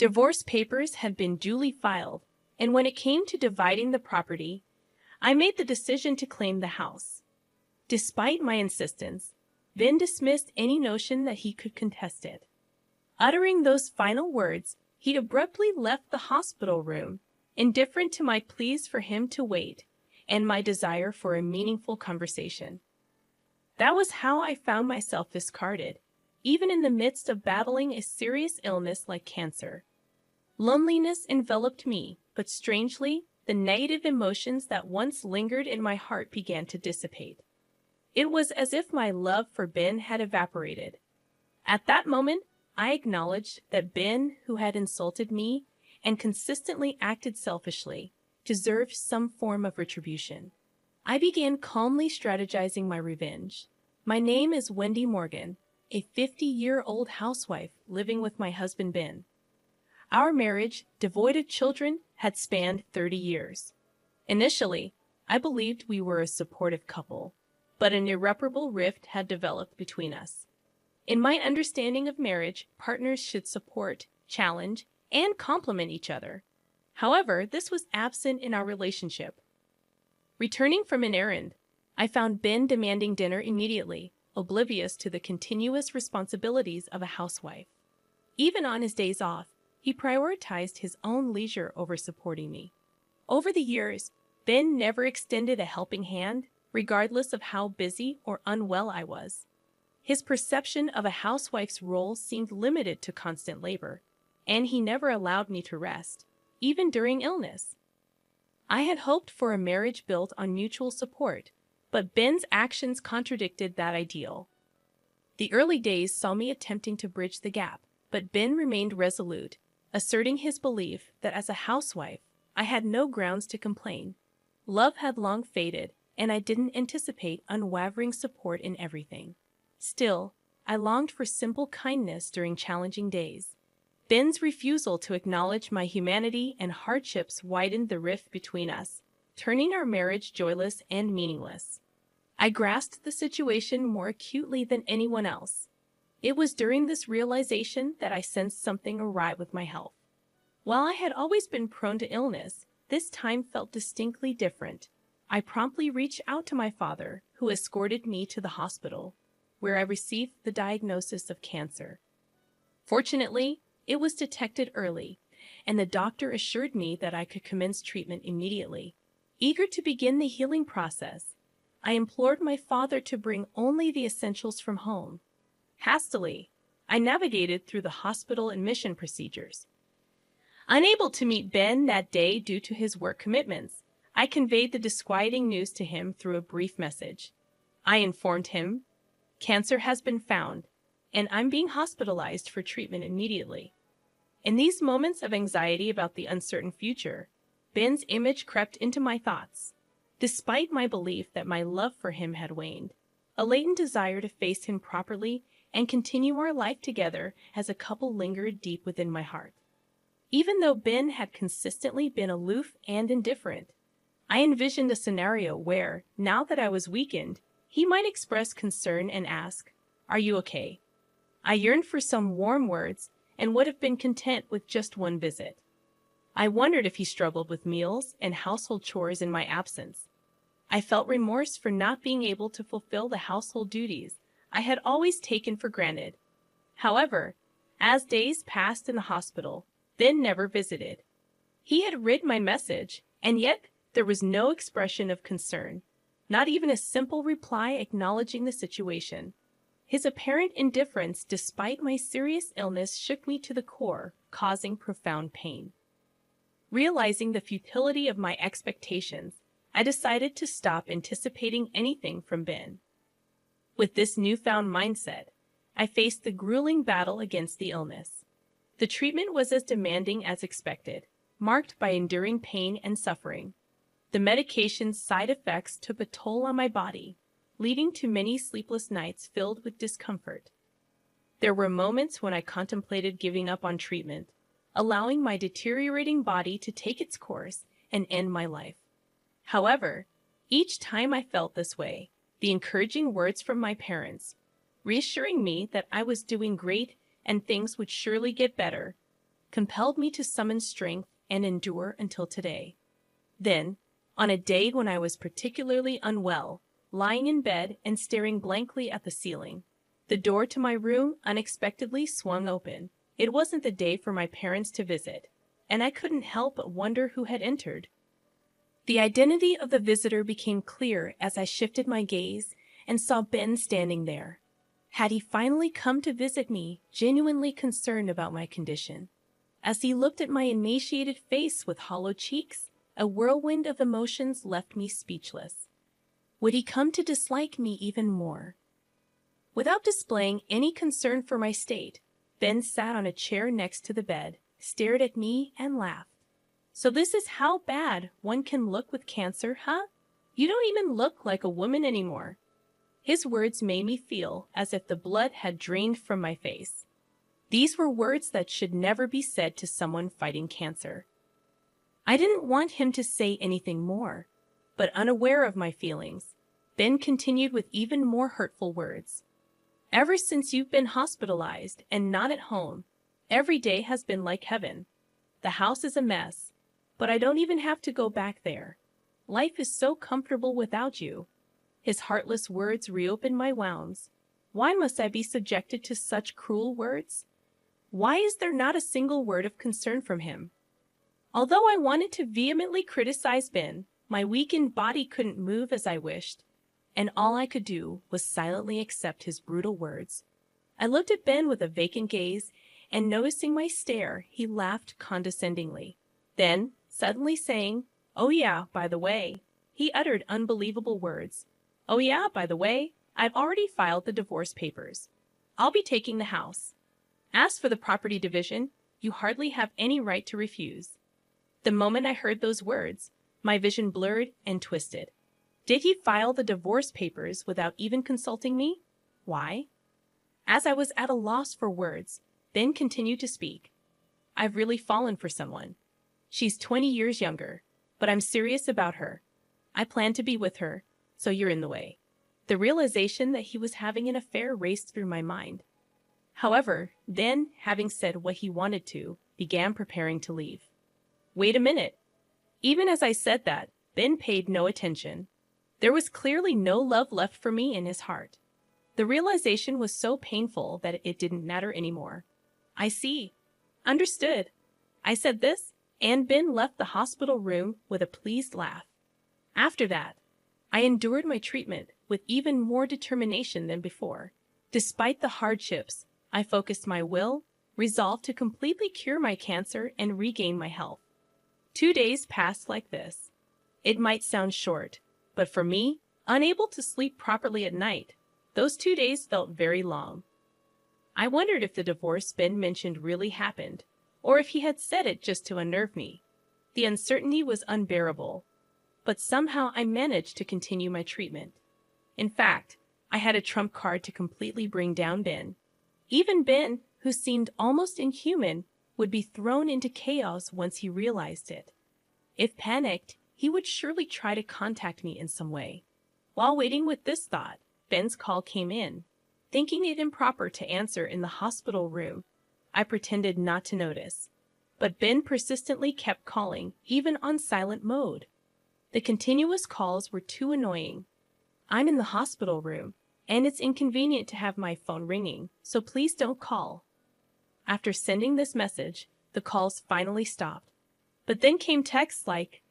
Divorce papers had been duly filed, and when it came to dividing the property, I made the decision to claim the house. Despite my insistence, Ben dismissed any notion that he could contest it. Uttering those final words, he abruptly left the hospital room, indifferent to my pleas for him to wait and my desire for a meaningful conversation. That was how I found myself discarded, even in the midst of battling a serious illness like cancer. Loneliness enveloped me, but strangely, the negative emotions that once lingered in my heart began to dissipate. It was as if my love for Ben had evaporated. At that moment, I acknowledged that Ben, who had insulted me and consistently acted selfishly, deserved some form of retribution. I began calmly strategizing my revenge. My name is Wendy Morgan, a 50-year-old housewife living with my husband Ben. Our marriage, devoid of children, had spanned 30 years. Initially, I believed we were a supportive couple, but an irreparable rift had developed between us. In my understanding of marriage, partners should support, challenge, and complement each other. However, this was absent in our relationship. Returning from an errand, I found Ben demanding dinner immediately, oblivious to the continuous responsibilities of a housewife. Even on his days off, he prioritized his own leisure over supporting me. Over the years, Ben never extended a helping hand, regardless of how busy or unwell I was. His perception of a housewife's role seemed limited to constant labor, and he never allowed me to rest, even during illness. I had hoped for a marriage built on mutual support, but Ben's actions contradicted that ideal. The early days saw me attempting to bridge the gap, but Ben remained resolute, asserting his belief that as a housewife, I had no grounds to complain. Love had long faded, and I didn't anticipate unwavering support in everything. Still, I longed for simple kindness during challenging days. Ben's refusal to acknowledge my humanity and hardships widened the rift between us, turning our marriage joyless and meaningless. I grasped the situation more acutely than anyone else. It was during this realization that I sensed something awry with my health. While I had always been prone to illness, this time felt distinctly different. I promptly reached out to my father, who escorted me to the hospital, where I received the diagnosis of cancer. Fortunately, it was detected early, and the doctor assured me that I could commence treatment immediately. Eager to begin the healing process, I implored my father to bring only the essentials from home. Hastily, I navigated through the hospital admission procedures. Unable to meet Ben that day due to his work commitments, I conveyed the disquieting news to him through a brief message. I informed him, "Cancer has been found, and I'm being hospitalized for treatment immediately." In these moments of anxiety about the uncertain future, Ben's image crept into my thoughts. Despite my belief that my love for him had waned, a latent desire to face him properly and continue our life together as a couple lingered deep within my heart. Even though Ben had consistently been aloof and indifferent, I envisioned a scenario where, now that I was weakened, he might express concern and ask, "Are you okay?" I yearned for some warm words and would have been content with just one visit. I wondered if he struggled with meals and household chores in my absence. I felt remorse for not being able to fulfill the household duties I had always taken for granted. However, as days passed in the hospital, Ben never visited. He had read my message, and yet there was no expression of concern, not even a simple reply acknowledging the situation. His apparent indifference despite my serious illness shook me to the core, causing profound pain. Realizing the futility of my expectations, I decided to stop anticipating anything from Ben. With this newfound mindset, I faced the grueling battle against the illness. The treatment was as demanding as expected, marked by enduring pain and suffering. The medication's side effects took a toll on my body, leading to many sleepless nights filled with discomfort. There were moments when I contemplated giving up on treatment, allowing my deteriorating body to take its course and end my life. However, each time I felt this way, the encouraging words from my parents, reassuring me that I was doing great and things would surely get better, compelled me to summon strength and endure until today. Then, on a day when I was particularly unwell, lying in bed and staring blankly at the ceiling, the door to my room unexpectedly swung open. It wasn't the day for my parents to visit, and I couldn't help but wonder who had entered. The identity of the visitor became clear as I shifted my gaze and saw Ben standing there. Had he finally come to visit me, genuinely concerned about my condition? As he looked at my emaciated face with hollow cheeks, a whirlwind of emotions left me speechless. Would he come to dislike me even more? Without displaying any concern for my state, Ben sat on a chair next to the bed, stared at me, and laughed. So this is how bad one can look with cancer, huh? You don't even look like a woman anymore. His words made me feel as if the blood had drained from my face. These were words that should never be said to someone fighting cancer. I didn't want him to say anything more, but unaware of my feelings, Ben continued with even more hurtful words. Ever since you've been hospitalized and not at home, every day has been like heaven. The house is a mess, but I don't even have to go back there. Life is so comfortable without you. His heartless words reopened my wounds. Why must I be subjected to such cruel words? Why is there not a single word of concern from him? Although I wanted to vehemently criticize Ben, my weakened body couldn't move as I wished, and all I could do was silently accept his brutal words. I looked at Ben with a vacant gaze, and noticing my stare, he laughed condescendingly. Then, suddenly saying, "Oh yeah, by the way," he uttered unbelievable words. "Oh yeah, by the way, I've already filed the divorce papers. I'll be taking the house. As for the property division, you hardly have any right to refuse." The moment I heard those words, my vision blurred and twisted. Did he file the divorce papers without even consulting me? Why? As I was at a loss for words, Ben continued to speak. "I've really fallen for someone. She's 20 years younger, but I'm serious about her. I plan to be with her, so you're in the way." The realization that he was having an affair raced through my mind. However, then, having said what he wanted to, began preparing to leave. Wait a minute. Even as I said that, Ben paid no attention. There was clearly no love left for me in his heart. The realization was so painful that it didn't matter anymore. "I see. Understood." I said this, and Ben left the hospital room with a pleased laugh. After that, I endured my treatment with even more determination than before. Despite the hardships, I focused my will, resolved to completely cure my cancer and regain my health. 2 days passed like this. It might sound short, but for me, unable to sleep properly at night, those 2 days felt very long. I wondered if the divorce Ben mentioned really happened, or if he had said it just to unnerve me. The uncertainty was unbearable, but somehow I managed to continue my treatment. In fact, I had a trump card to completely bring down Ben. Even Ben, who seemed almost inhuman, would be thrown into chaos once he realized it. If panicked, he would surely try to contact me in some way. While waiting with this thought, Ben's call came in. Thinking it improper to answer in the hospital room, I pretended not to notice. But Ben persistently kept calling, even on silent mode. The continuous calls were too annoying. "I'm in the hospital room, and it's inconvenient to have my phone ringing, so please don't call." After sending this message, the calls finally stopped. But then came texts like,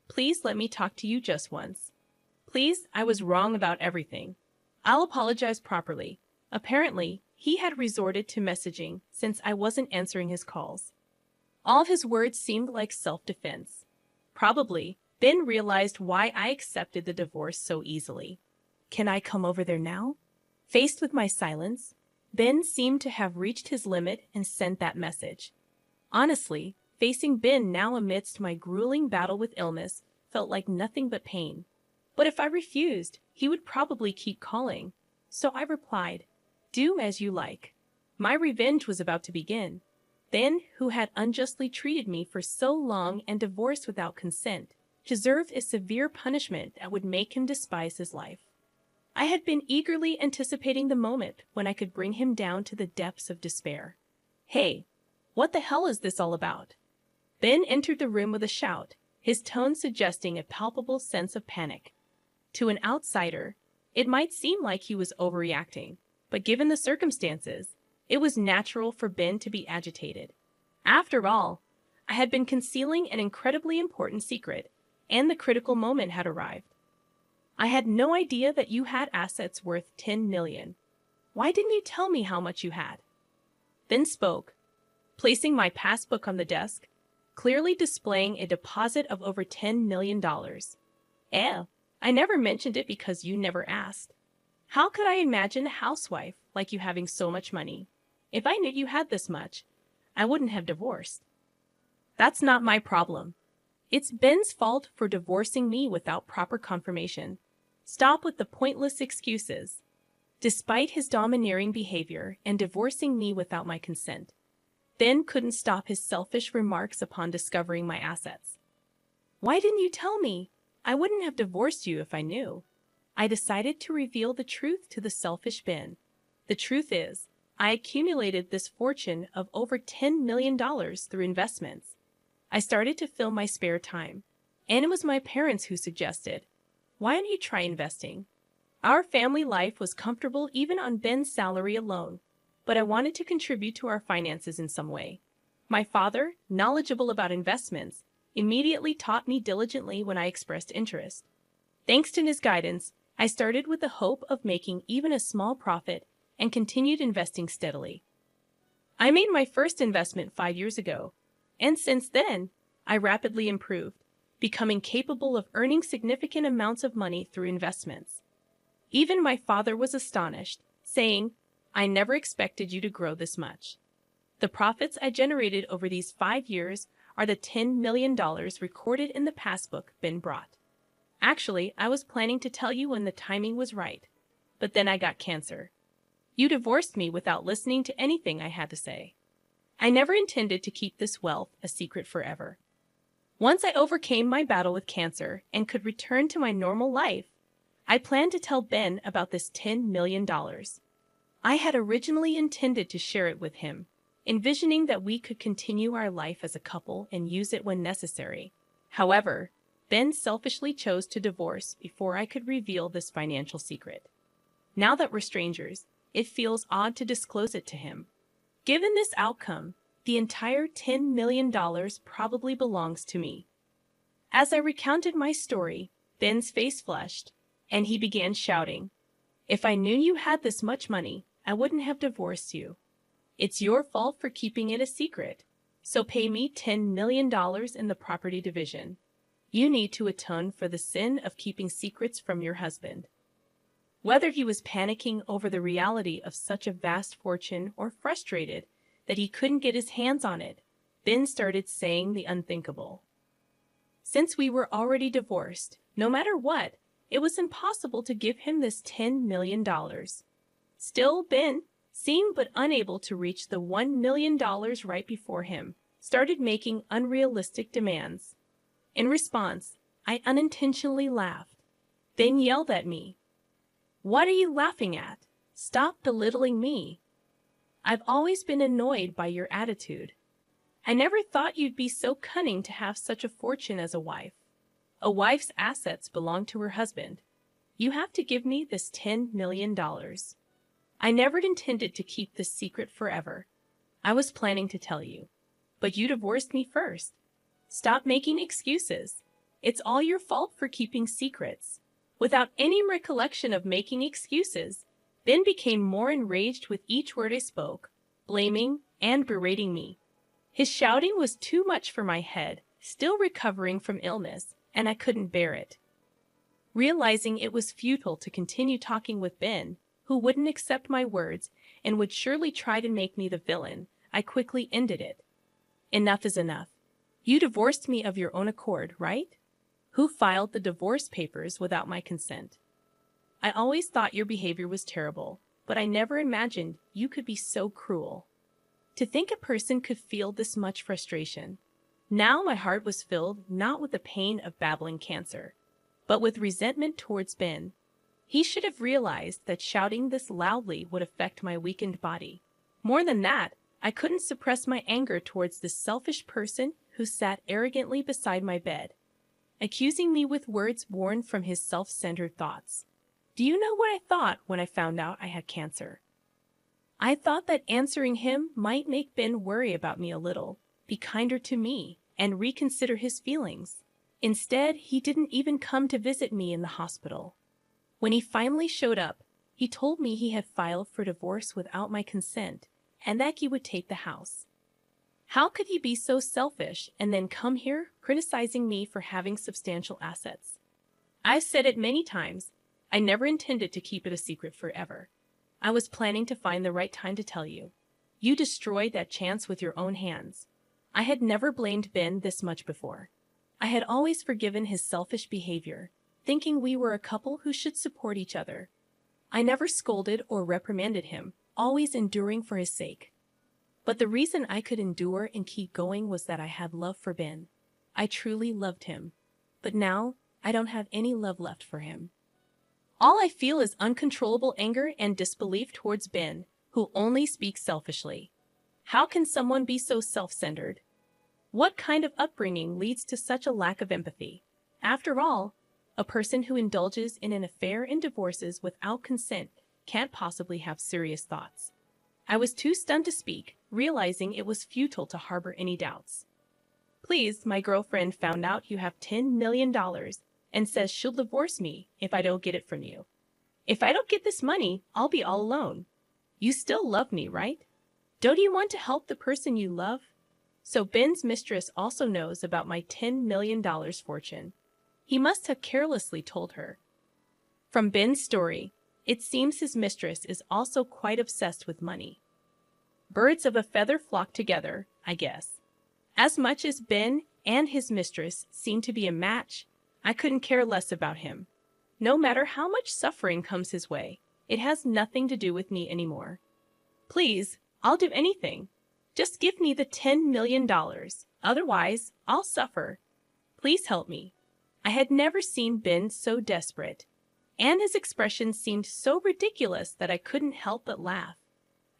"Please let me talk to you just once. Please, I was wrong about everything. I'll apologize properly." Apparently, he had resorted to messaging since I wasn't answering his calls. All of his words seemed like self-defense. Probably, Ben realized why I accepted the divorce so easily. "Can I come over there now?" Faced with my silence, Ben seemed to have reached his limit and sent that message. Honestly, facing Ben now amidst my grueling battle with illness felt like nothing but pain. But if I refused, he would probably keep calling. So I replied, "Do as you like." My revenge was about to begin. Ben, who had unjustly treated me for so long and divorced without consent, deserved a severe punishment that would make him despise his life. I had been eagerly anticipating the moment when I could bring him down to the depths of despair. "Hey, What the hell is this all about? Ben entered the room with a shout, his tone suggesting a palpable sense of panic. To an outsider, it might seem like he was overreacting, but given the circumstances, it was natural for Ben to be agitated. After all, I had been concealing an incredibly important secret, and the critical moment had arrived. I had no idea that you had assets worth $10 million. Why didn't you tell me how much you had? Ben spoke, placing my passbook on the desk, clearly displaying a deposit of over $10 million. I never mentioned it because you never asked. How could I imagine a housewife like you having so much money? If I knew you had this much, I wouldn't have divorced. That's not my problem. It's Ben's fault for divorcing me without proper confirmation. Stop with the pointless excuses. Despite his domineering behavior and divorcing me without my consent, Ben couldn't stop his selfish remarks upon discovering my assets. Why didn't you tell me? I wouldn't have divorced you if I knew. I decided to reveal the truth to the selfish Ben. The truth is, I accumulated this fortune of over $10 million through investments. I started to fill my spare time, and it was my parents who suggested, "Why don't you try investing?" Our family life was comfortable even on Ben's salary alone, but I wanted to contribute to our finances in some way. My father, knowledgeable about investments, immediately taught me diligently when I expressed interest. Thanks to his guidance, I started with the hope of making even a small profit and continued investing steadily. I made my first investment 5 years ago, and since then, I rapidly improved, becoming capable of earning significant amounts of money through investments. Even my father was astonished, saying, "I never expected you to grow this much." The profits I generated over these 5 years are the $10 million recorded in the passbook Ben brought. Actually, I was planning to tell you when the timing was right, but then I got cancer. You divorced me without listening to anything I had to say. I never intended to keep this wealth a secret forever. Once I overcame my battle with cancer and could return to my normal life, I planned to tell Ben about this $10 million. I had originally intended to share it with him, envisioning that we could continue our life as a couple and use it when necessary. However, Ben selfishly chose to divorce before I could reveal this financial secret. Now that we're strangers, it feels odd to disclose it to him. Given this outcome, the entire $10 million probably belongs to me. As I recounted my story, Ben's face flushed, and he began shouting, "If I knew you had this much money, I wouldn't have divorced you. It's your fault for keeping it a secret, so pay me $10 million in the property division. You need to atone for the sin of keeping secrets from your husband." Whether he was panicking over the reality of such a vast fortune or frustrated that he couldn't get his hands on it, Ben started saying the unthinkable. Since we were already divorced, no matter what, it was impossible to give him this $10 million. Still, Ben, seeing but unable to reach the $1 million right before him, started making unrealistic demands. In response, I unintentionally laughed. Ben yelled at me, "What are you laughing at? Stop belittling me. I've always been annoyed by your attitude. I never thought you'd be so cunning to have such a fortune as a wife. A wife's assets belong to her husband. You have to give me this $10 million. I never intended to keep this secret forever. I was planning to tell you, but you divorced me first. Stop making excuses. It's all your fault for keeping secrets." Without any recollection of making excuses, Ben became more enraged with each word I spoke, blaming and berating me. His shouting was too much for my head, still recovering from illness, and I couldn't bear it. Realizing it was futile to continue talking with Ben, who wouldn't accept my words and would surely try to make me the villain, I quickly ended it. "Enough is enough. You divorced me of your own accord, right? Who filed the divorce papers without my consent? I always thought your behavior was terrible, but I never imagined you could be so cruel. To think a person could feel this much frustration. Now my heart was filled not with the pain of battling cancer, but with resentment towards Ben. He should have realized that shouting this loudly would affect my weakened body. More than that, I couldn't suppress my anger towards this selfish person who sat arrogantly beside my bed, accusing me with words born from his self-centered thoughts. Do you know what I thought when I found out I had cancer? I thought that answering him might make Ben worry about me a little, be kinder to me, and reconsider his feelings. Instead, he didn't even come to visit me in the hospital. When he finally showed up, he told me he had filed for divorce without my consent and that he would take the house. How could he be so selfish and then come here criticizing me for having substantial assets? I've said it many times, I never intended to keep it a secret forever. I was planning to find the right time to tell you. You destroyed that chance with your own hands. I had never blamed Ben this much before. I had always forgiven his selfish behavior, thinking we were a couple who should support each other. I never scolded or reprimanded him, always enduring for his sake. But the reason I could endure and keep going was that I had love for Ben. I truly loved him. But now, I don't have any love left for him. All I feel is uncontrollable anger and disbelief towards Ben, who only speaks selfishly. How can someone be so self-centered? What kind of upbringing leads to such a lack of empathy? After all, a person who indulges in an affair and divorces without consent can't possibly have serious thoughts. I was too stunned to speak, realizing it was futile to harbor any doubts. Please, my girlfriend found out you have $10 million and says she'll divorce me if I don't get it from you. If I don't get this money, I'll be all alone. You still love me, right? Don't you want to help the person you love? So Ben's mistress also knows about my $10 million fortune. He must have carelessly told her. From Ben's story, it seems his mistress is also quite obsessed with money. Birds of a feather flock together, I guess. As much as Ben and his mistress seem to be a match, I couldn't care less about him. No matter how much suffering comes his way, it has nothing to do with me anymore. Please, I'll do anything. Just give me the $10 million. Otherwise, I'll suffer. Please help me. I had never seen Ben so desperate, and his expression seemed so ridiculous that I couldn't help but laugh.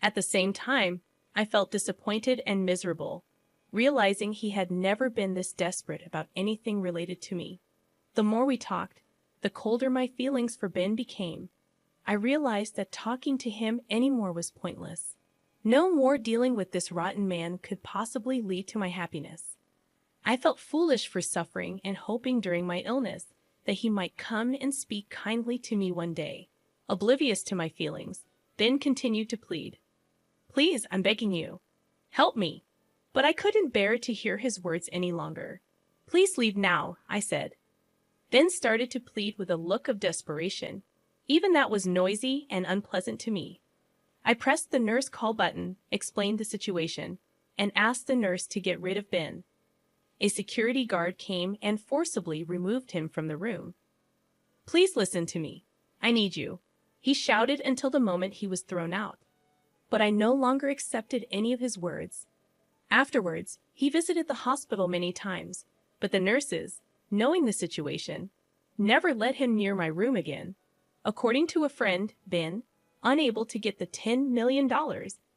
At the same time, I felt disappointed and miserable, realizing he had never been this desperate about anything related to me. The more we talked, the colder my feelings for Ben became. I realized that talking to him anymore was pointless. No more dealing with this rotten man could possibly lead to my happiness. I felt foolish for suffering and hoping during my illness that he might come and speak kindly to me one day. Oblivious to my feelings, Ben continued to plead. Please, I'm begging you. Help me. But I couldn't bear to hear his words any longer. Please leave now, I said. Ben started to plead with a look of desperation. Even that was noisy and unpleasant to me. I pressed the nurse call button, explained the situation, and asked the nurse to get rid of Ben. A security guard came and forcibly removed him from the room. Please listen to me. I need you, he shouted until the moment he was thrown out. But I no longer accepted any of his words. Afterwards, he visited the hospital many times, but the nurses, knowing the situation, never let him near my room again. According to a friend, Ben, unable to get the $10 million,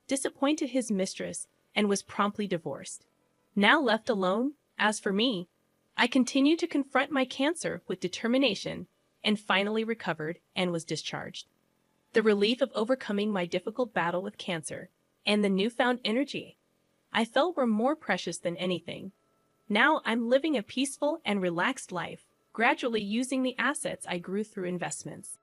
disappointed his mistress and was promptly divorced. Now left alone, as for me, I continued to confront my cancer with determination and finally recovered and was discharged. The relief of overcoming my difficult battle with cancer and the newfound energy I felt were more precious than anything. Now I'm living a peaceful and relaxed life, gradually using the assets I grew through investments.